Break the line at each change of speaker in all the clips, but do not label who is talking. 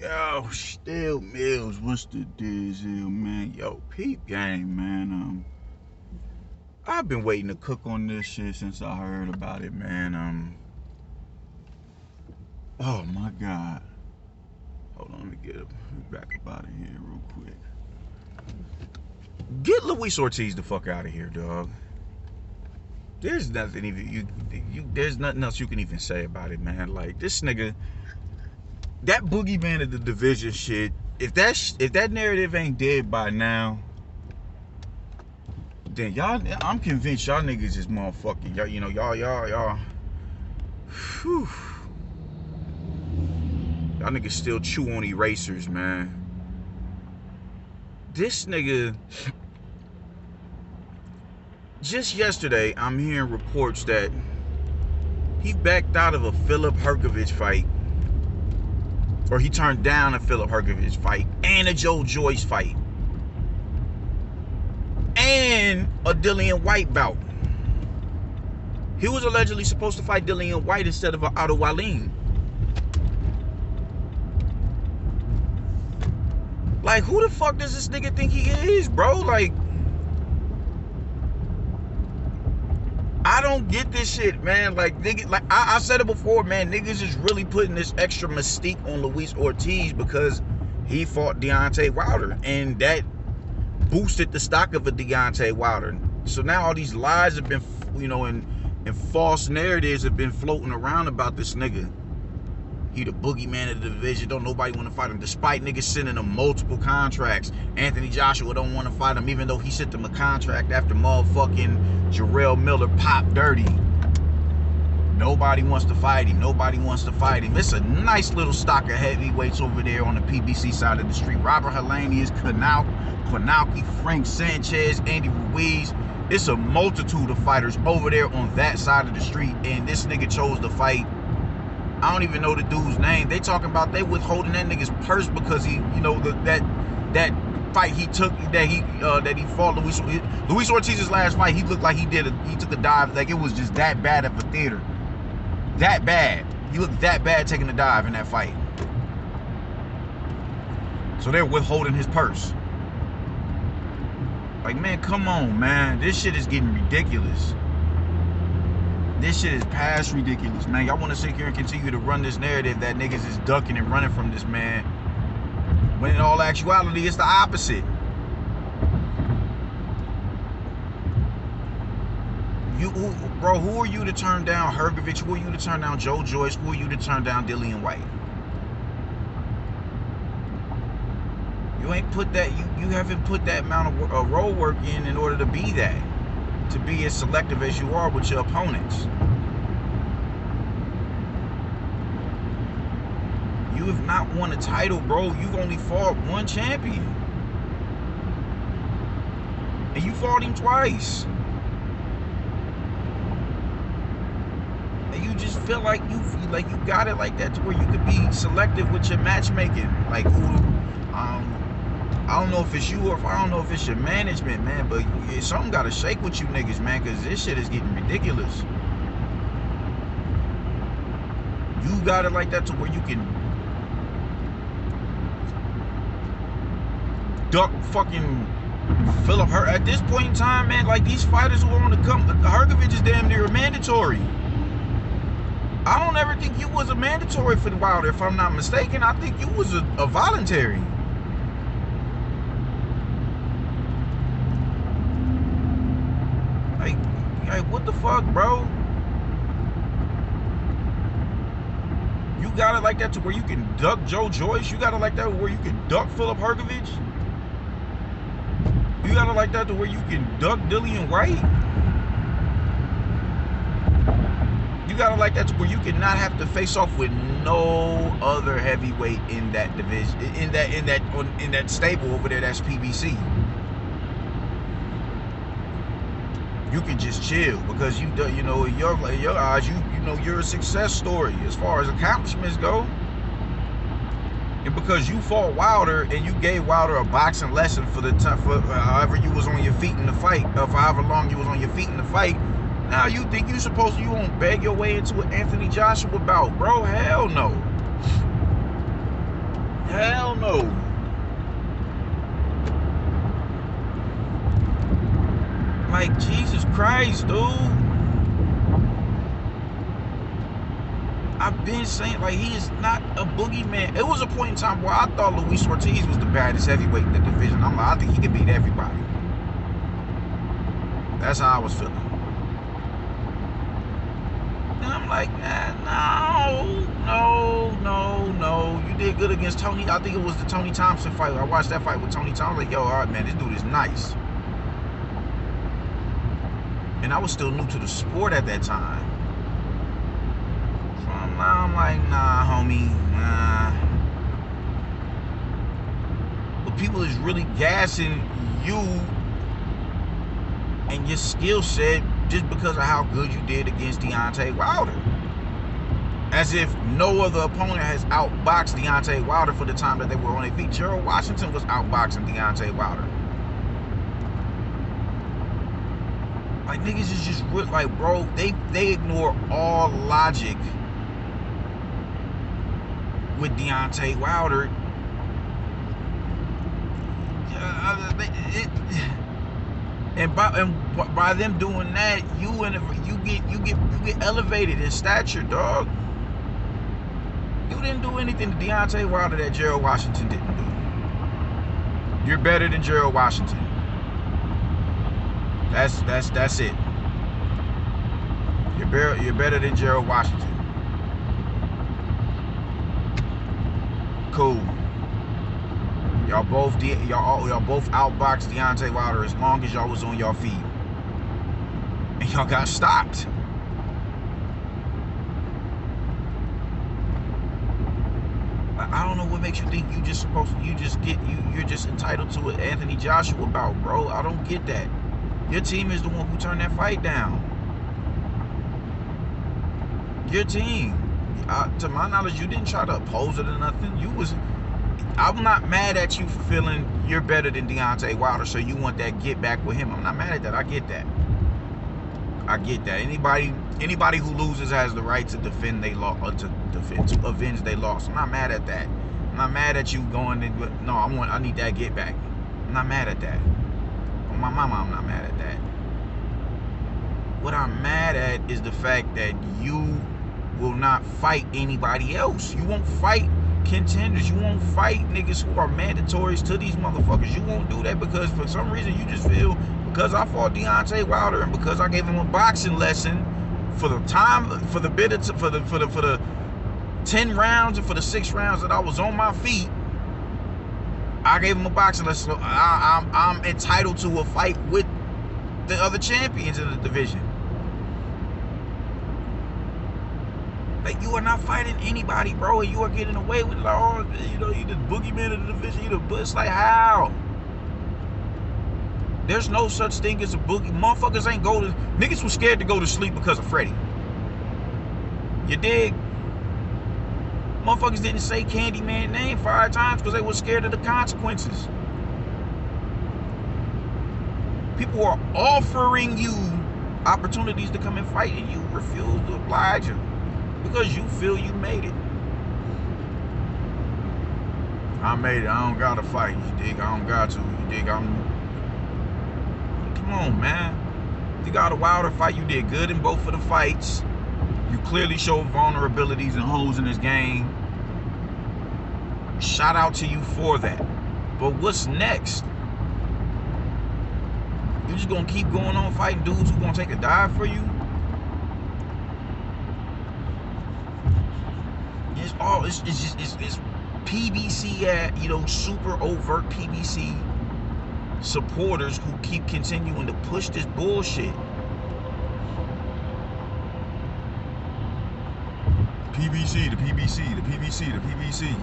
Yo, Still Mills, what's the deal, man? Yo, peep game, man. I've been waiting to cook on this shit since I heard about it, man. Oh my God. Hold on, let me get back up out of here real quick. Get Luis Ortiz the fuck out of here, dog. There's nothing there's nothing else you can even say about it, man. Like this nigga, that boogeyman of the division shit. If that narrative ain't dead by now, then y'all, I'm convinced y'all niggas is motherfucking, y'all, y'all, whew. Y'all niggas still chew on erasers, man. This nigga, just yesterday, I'm hearing reports that he backed out of a Philip Herkovich fight, or he turned down a Philip Herkovich fight, and a Joe Joyce fight, and a Dillian White bout. He was allegedly supposed to fight Dillian White instead of Outta. Like, who the fuck does this nigga think he is, bro? Like, I don't get this shit, man. Like, nigga, like I said it before, man. Niggas is really putting this extra mystique on Luis Ortiz because he fought Deontay Wilder, and that boosted the stock of a Deontay Wilder. So now all these lies have been, and false narratives have been floating around about this nigga. He the boogeyman of the division. Don't nobody want to fight him, despite niggas sending him multiple contracts. Anthony Joshua don't want to fight him, even though he sent him a contract after motherfucking Jarrell Miller popped dirty. Nobody wants to fight him. Nobody wants to fight him. It's a nice little stock of heavyweights over there on the PBC side of the street. Robert Helenius, Kwanauki, Frank Sanchez, Andy Ruiz. It's a multitude of fighters over there on that side of the street, and this nigga chose to fight. I don't even know the dude's name. They talking about they withholding that nigga's purse because he, that fight he took, that he fought Luis Ortiz's last fight. He looked like he took a dive, like it was just that bad of a theater, that bad. He looked that bad taking a dive in that fight. So they're withholding his purse. Like, man, come on, man. This shit is getting ridiculous. This shit is past ridiculous, man. Y'all want to sit here and continue to run this narrative that niggas is ducking and running from this man, when in all actuality, it's the opposite. Who are you to turn down Herkovich? Who are you to turn down Joe Joyce? Who are you to turn down Dillian White? You ain't put that, you haven't put that amount of road work in order to be that. To be as selective as you are with your opponents. You have not won a title, bro. You've only fought one champion, and you fought him twice. And you just feel like you got it like that to where you could be selective with your matchmaking. Like, I don't know if it's you or I don't know if it's your management, man, but something got to shake with you niggas, man, because this shit is getting ridiculous. You got it like that to where you can duck fucking Philip Herkovich. At this point in time, man, like, these fighters who are on the come, Herkovich is damn near mandatory. I don't ever think you was a mandatory for the Wilder, if I'm not mistaken. I think you was a voluntary. Like, what the fuck, bro? You got it like that to where you can duck Joe Joyce? You got it like that where you can duck Philip Herkovich? You got it like that to where you can duck Dillian White? You got it like that to where you cannot have to face off with no other heavyweight in that division, in that stable over there that's PBC. You can just chill because in your eyes, you're a success story as far as accomplishments go. And because you fought Wilder and you gave Wilder a boxing lesson for however you was on your feet in the fight, or for however long you was on your feet in the fight, now you think you won't beg your way into an Anthony Joshua bout, bro? Hell no. know. Like, Jesus Christ, dude. I've been saying, like, he is not a boogeyman. It was a point in time where I thought Luis Ortiz was the baddest heavyweight in the division. I'm like, I think he can beat everybody. That's how I was feeling. And I'm like, no. You did good against Tony. I think it was the Tony Thompson fight. I watched that fight with Tony Thompson. I was like, yo, all right, man, this dude is nice. And I was still new to the sport at that time. So I'm like, nah, homie, nah. But people is really gassing you and your skill set just because of how good you did against Deontay Wilder. As if no other opponent has outboxed Deontay Wilder for the time that they were on their feet. Gerald Washington was outboxing Deontay Wilder. Like, niggas is just like, bro, they ignore all logic with Deontay Wilder. And by them doing that, you get elevated in stature, dog. You didn't do anything to Deontay Wilder that Gerald Washington didn't do. You're better than Gerald Washington. That's it. You're better than Gerald Washington. Cool. Y'all both outboxed Deontay Wilder as long as y'all was on y'all feet, and y'all got stopped. I don't know what makes you think you're just entitled to what Anthony Joshua about, bro. I don't get that. Your team is the one who turned that fight down. Your team. To my knowledge, you didn't try to oppose it or nothing. I'm not mad at you for feeling you're better than Deontay Wilder, so you want that get back with him. I'm not mad at that. I get that. Anybody who loses has the right to defend they loss, to avenge their loss. I'm not mad at that. I'm not mad at you going and no, I need that get back. I'm not mad at that. On my mama, I'm not mad at that. What I'm mad at is the fact that you will not fight anybody else. You won't fight contenders. You won't fight niggas who are mandatories to these motherfuckers. You won't do that because for some reason you just feel because I fought Deontay Wilder and because I gave him a boxing lesson for the time, for the 10 rounds and for the 6 rounds that I was on my feet, I gave him a boxing lesson. So I'm entitled to a fight with the other champions in the division. Like, you are not fighting anybody, bro, and you are getting away with it. Like, oh, you know, you the boogeyman of the division. It's like, how? There's no such thing as a boogie. Motherfuckers ain't niggas was scared to go to sleep because of Freddie. You dig? Motherfuckers didn't say Candyman's name 5 times because they were scared of the consequences. People are offering you opportunities to come and fight, and you refuse to oblige them because you feel you made it. I made it. I don't gotta fight. You dig? I don't got to. You dig? Come on, man. You got a Wilder fight. You did good in both of the fights. You clearly showed vulnerabilities and holes in his game. Shout out to you for that. But what's next? You just gonna keep going on fighting dudes who gonna take a dive for you? It's PBC, you know, super overt PBC supporters who keep continuing to push this bullshit. PBC, the PBC, the PBC, the PBC.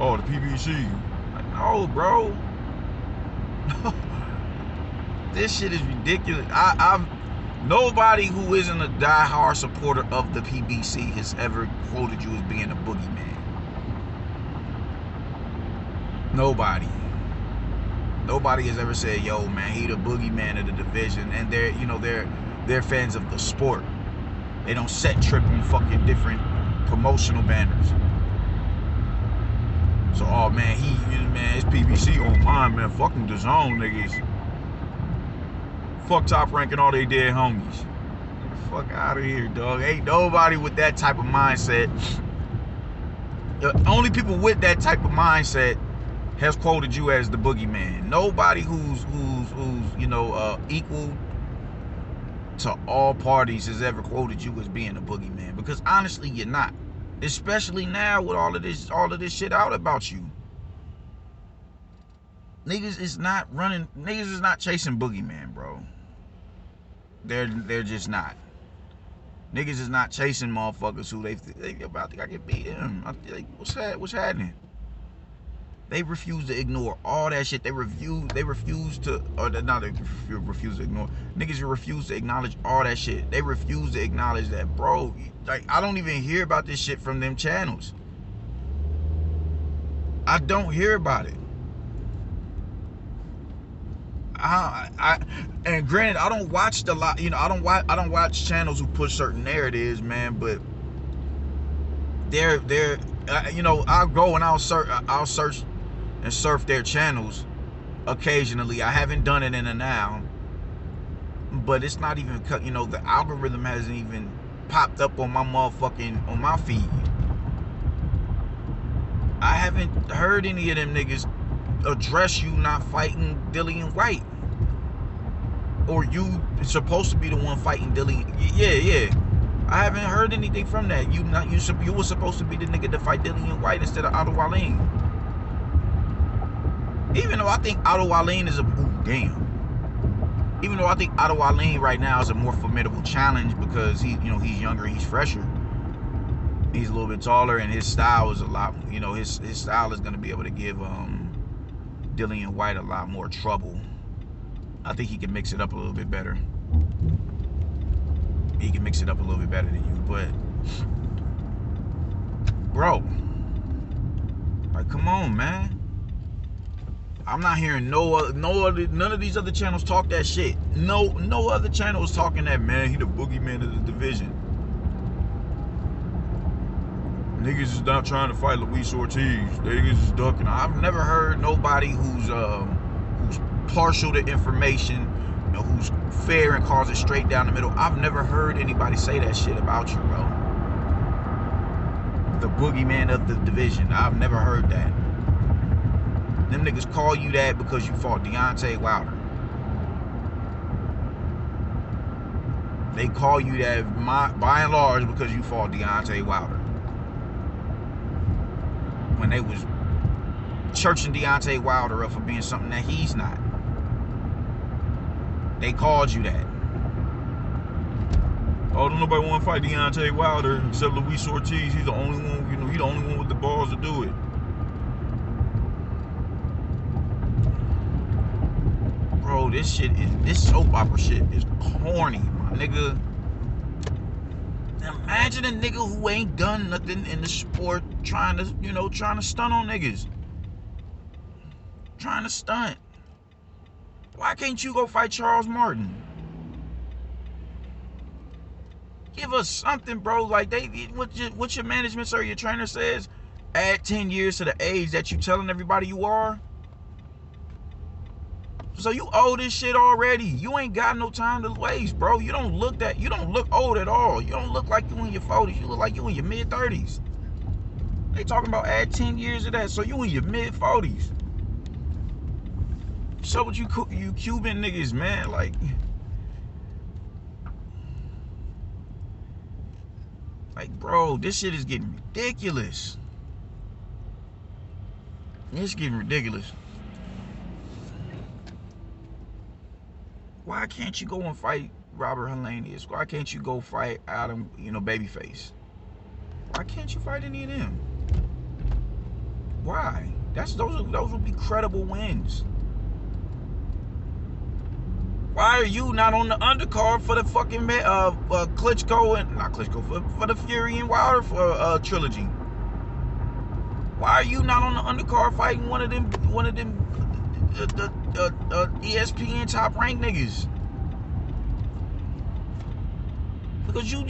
Oh, the PBC. Like, no, bro. This shit is ridiculous. Nobody who isn't a diehard supporter of the PBC has ever quoted you as being a boogeyman. Nobody. Nobody has ever said, yo, man, he the boogeyman of the division. And they're fans of the sport. They don't set tripping fucking different promotional banners. man, man, it's PBC on mine, man. Fuck them DAZN niggas. Fuck Top Rank and all they dead homies. Get the fuck out of here, dog. Ain't nobody with that type of mindset. The only people with that type of mindset has quoted you as the boogeyman. Nobody who's you know, equal to all parties has ever quoted you as being a boogeyman, because honestly you're not, especially now with all of this shit out about you. Niggas is not chasing boogeyman, bro. They're just not. Niggas is not chasing motherfuckers who they about think I can beat him. Like, what's happening? They refuse to ignore all that shit. They refuse to, or not, they refuse to ignore. Niggas refuse to acknowledge all that shit. They refuse to acknowledge that, bro. Like, I don't even hear about this shit from them channels. I don't hear about it. And granted, I don't watch a lot. You know, I don't watch channels who push certain narratives, man. But they're you know, I'll go and I'll search and surf their channels occasionally. I haven't done it in a now, but it's not even, you know, the algorithm hasn't even popped up on my feed. I haven't heard any of them niggas address you not fighting Dillian White, or you supposed to be the one fighting Dillian. Yeah. I haven't heard anything from that. You were supposed to be the nigga to fight Dillian White instead of Outta Even though I think Outta is even though I think Outta right now is a more formidable challenge, because he's younger, he's fresher, he's a little bit taller, and his style is a lot, you know, his style is going to be able to give Dillian White a lot more trouble. I think he can mix it up a little bit better. He can mix it up a little bit better than you, but bro, like, come on, man. I'm not hearing none of these other channels talk that shit. No other channel is talking that, man, he the boogeyman of the division. Niggas is not trying to fight Luis Ortiz. Niggas is ducking. I've never heard nobody who's partial to information, you know, who's fair and calls it straight down the middle. I've never heard anybody say that shit about you, bro. The boogeyman of the division. I've never heard that. Them niggas call you that because you fought Deontay Wilder. They call you that by and large because you fought Deontay Wilder. When they was churching Deontay Wilder up for being something that he's not. They called you that. Oh, don't nobody want to fight Deontay Wilder except Luis Ortiz. He's the only one, you know, he's the only one with the balls to do it. Bro, this soap opera shit is corny, my nigga. Imagine a nigga who ain't done nothing in the sport trying to stunt on niggas. Trying to stunt. Why can't you go fight Charles Martin? Give us something, bro. Like, what your management or your trainer says, add 10 years to the age that you telling everybody you are. So you owe this shit already. You ain't got no time to waste, bro. You don't look old at all. You don't look like you in your 40s. You look like you in your mid-30s. They talking about add 10 years of that, so you in your mid-40s. So what you Cuban niggas, man, like bro, this shit is getting ridiculous. It's getting ridiculous. Why can't you go and fight Robert Helenius? Why can't you go fight Adam, Babyface? Why can't you fight any of them? Why? Those would be credible wins. Why are you not on the undercard for the fucking Klitschko and not Klitschko for the Fury and Wilder trilogy? Why are you not on the undercard fighting one of them ESPN top ranked niggas? Because you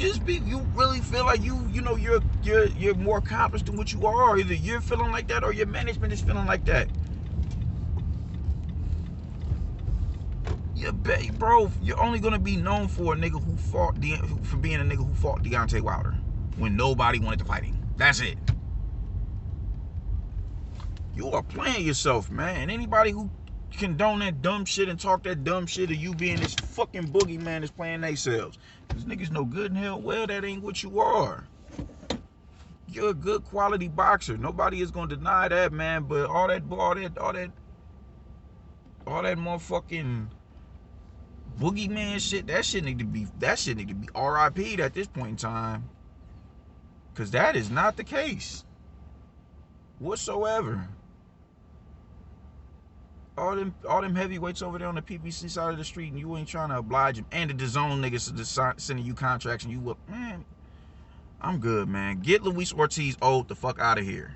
really feel like you know you're more accomplished than what you are. Either you're feeling like that or your management is feeling like that. Bro, you're only gonna be known for a nigga who for being a nigga who fought Deontay Wilder when nobody wanted to fight him. That's it. You are playing yourself, man. Anybody who condone that dumb shit and talk that dumb shit of you being this fucking boogeyman is playing themselves. These niggas know good and hell well that ain't what you are. You're a good quality boxer. Nobody is gonna deny that, man. But all that motherfucking boogeyman shit, that shit need to be RIP'd at this point in time. Cause that is not the case whatsoever. All them heavyweights over there on the PPC side of the street, and you ain't trying to oblige them. And the DAZN niggas sending you contracts, and you look, man, I'm good, man. Get Luis Ortiz the fuck out of here.